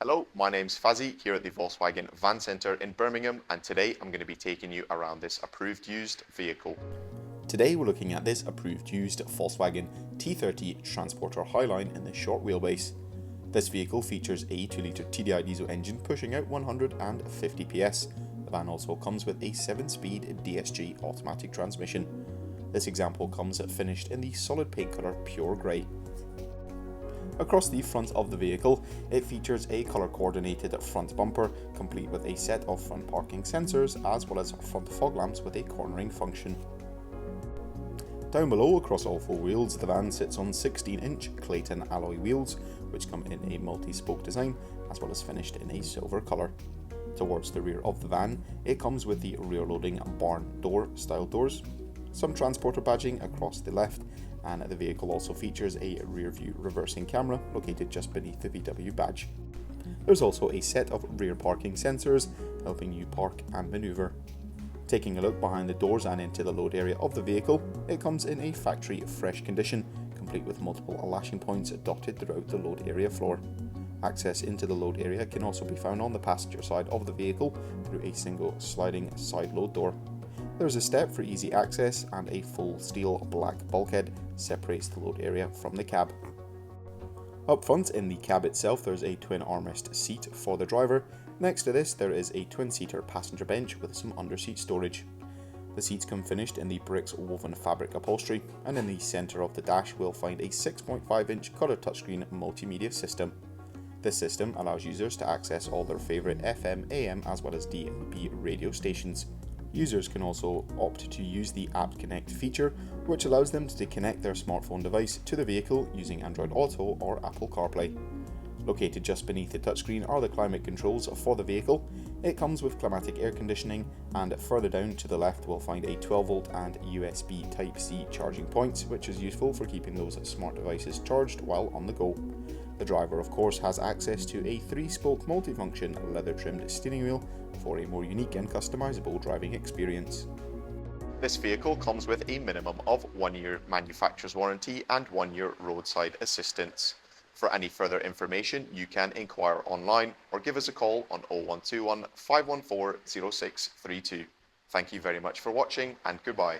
Hello, my name's Fazzy here at the Volkswagen Van Centre in Birmingham, and today I'm going to be taking you around this approved used vehicle. Today we're looking at this approved used Volkswagen T30 Transporter Highline in the short wheelbase. This vehicle features a 2-litre TDI diesel engine pushing out 150 PS. The van also comes with a 7-speed DSG automatic transmission. This example comes finished in the solid paint colour pure grey. Across the front of the vehicle, it features a colour-coordinated front bumper, complete with a set of front parking sensors, as well as front fog lamps with a cornering function. Down below, across all four wheels, the van sits on 16-inch Clayton alloy wheels, which come in a multi-spoke design, as well as finished in a silver colour. Towards the rear of the van, it comes with the rear-loading barn door style doors, some transporter badging across the left, and the vehicle also features a rear view reversing camera located just beneath the VW badge. There's also a set of rear parking sensors helping you park and manoeuvre. Taking a look behind the doors and into the load area of the vehicle, it comes in a factory fresh condition, complete with multiple lashing points dotted throughout the load area floor. Access into the load area can also be found on the passenger side of the vehicle through a single sliding side load door. There is a step for easy access, and a full steel black bulkhead separates the load area from the cab. Up front in the cab itself, there's a twin armrest seat for the driver. Next to this, there is a twin-seater passenger bench with some under-seat storage. The seats come finished in the bricks woven fabric upholstery, and in the centre of the dash we'll find a 6.5-inch colour touchscreen multimedia system. This system allows users to access all their favourite FM, AM as well as DAB radio stations. Users can also opt to use the App Connect feature, which allows them to connect their smartphone device to the vehicle using Android Auto or Apple CarPlay. Located just beneath the touchscreen are the climate controls for the vehicle. It comes with climatic air conditioning, and further down to the left we'll find a 12V and USB Type-C charging points, which is useful for keeping those smart devices charged while on the go. The driver of course has access to a 3-spoke multifunction leather trimmed steering wheel for a more unique and customizable driving experience. This vehicle comes with a minimum of 1 year manufacturer's warranty and 1 year roadside assistance. For any further information, you can inquire online or give us a call on 0121 514 0632. Thank you very much for watching, and goodbye.